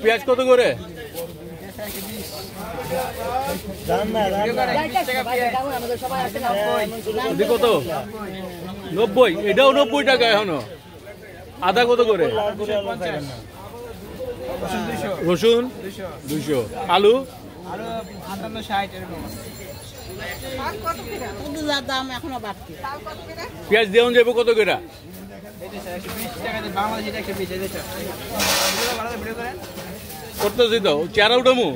পেঁয়াজ কত করে? কত? 90। এটাও 90 টাকা এখনো। আদা কত করে? রসুন 200। আলু পেঁয়াজ দেওয়া যাবে কত করে? করতেছি তো চেহারা উঠামু।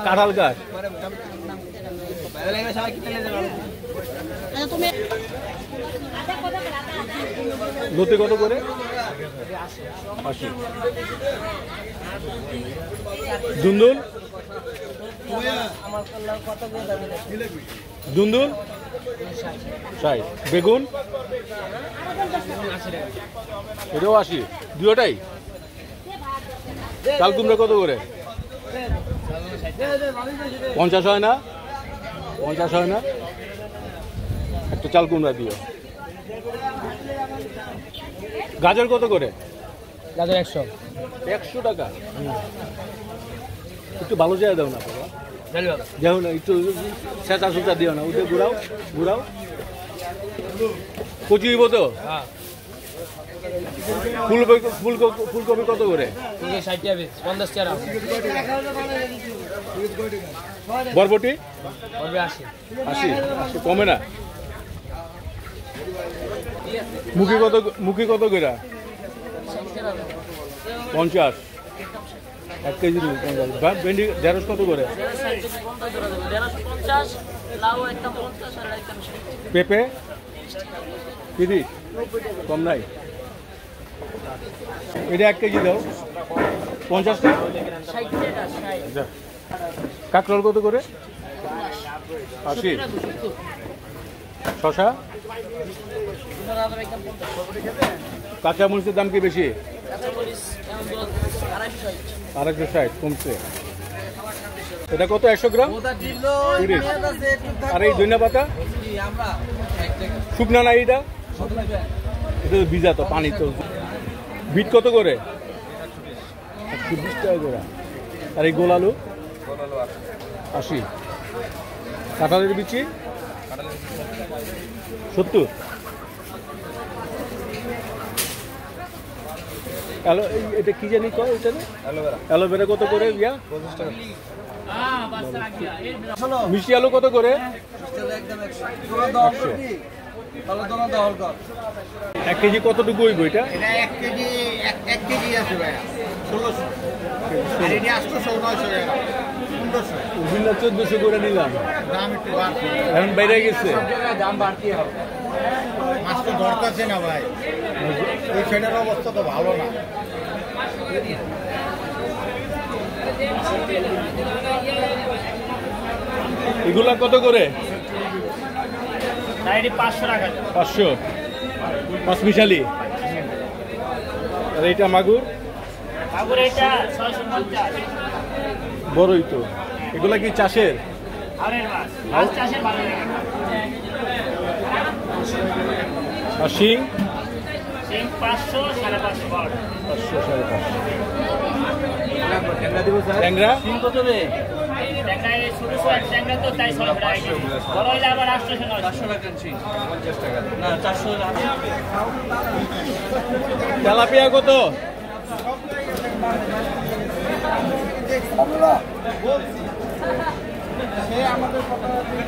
কাঁঠাল গাছ লতি কত করে? 80। দুন্দুল দুন্দুল 60। বেগুন এটাও 80। দুটাই। চাল কুমড়া কত করে? 50 হয় না? 50 হয় না? একটা চাল কুমড়া দিও। গাজর কত করে? গাজর 100। 100 টাকা। একটু ভালো জায়গা দাও না বাবা, যাও না, একটু চেঁচা সুচা দিও না, ওদের ঘুরাও ঘুরাও। কচি হইব তো? ফুলকপি কত করে? 60 টাকা। 50 টাকা। বরবটি 80। 80 কমে না? মুখি কত করে? 50। 1 কেজি 50। ভেন্ডি ঢেঁড়স কত করে? পেঁপে 30। কম নাই? এটা 1 কেজি দাও। 50 টাকা। কাঁকরোল কত করে? 80। শশা কাঁচা মরিচের দাম কি বেশি? 260 কমছে। এটা কত? 100 গ্রাম 30। আর এই ধনিয়া পাতা শুকনা না? এটা এটা তো ভিজা তো, পানি তো। বিট কত করে? 120 টাকা করে। আর এই গোল আলু 80। কাঁঠালের বিচি 70। এটা কি জানি কয়? এটা অ্যালোভেরা কত করে? 50 টাকা। মিষ্টি আলু কত করে? 100। 1 কেজি কতটুকু হইব এটা? 1 কেজি আছে ভাইয়া 1600। আর এটা 800 900 টাকা 1500। 1400 করে নিলাম। দাম একটু বাড়ছে, এখন বাইরে গেছে। দাম বাড়তি হবে। মাছ তো ধরতেছে না ভাই, এই সাইডের অবস্থা তো ভালো না। এগুলা কত করে? 500 টাকা। 500। পাঁচ মিশালি। আর এইটা মাগুর? মাগুর এটা 650। বড়ই তো। এগুলা কি চাষের? আরের মাছ চাষের ভালো লাগে। আর শিং? শিং 500 550। 500 550। ট্যাংরা শিং কত রে? ট্যাংরা এই ছোট ছোট ট্যাংরা তো তাই 600 টাকা কেজি। বড় হইলে আবার 800 900 টাকা শিং। 50 টাকা না 400 টাকা। তেলাপিয়া কত?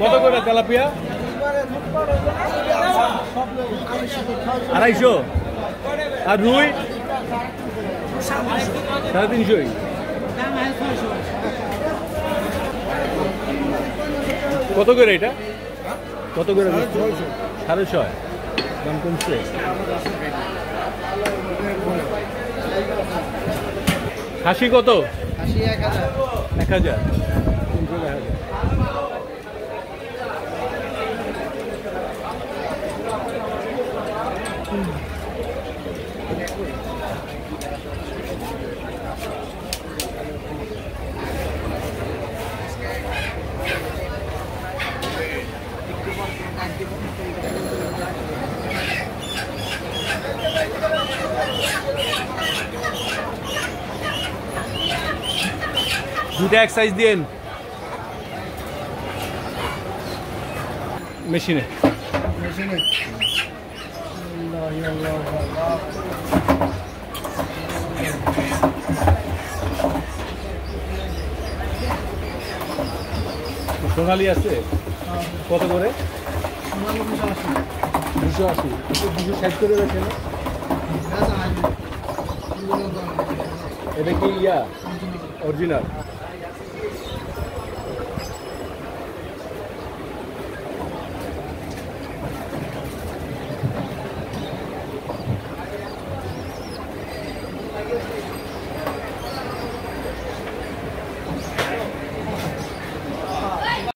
কত করে তেলাপিয়া? 250। আর রুই 350। কত করে এটা? কত করে? 650। দাম কমছে। খাসি কত? 1000। 1000। দুটা এক সাইজ দিন মেশিনে। সোনালি আছে কত করে? 280। 260 করে রাখে না? এটা কি ইয়া অরিজিনাল?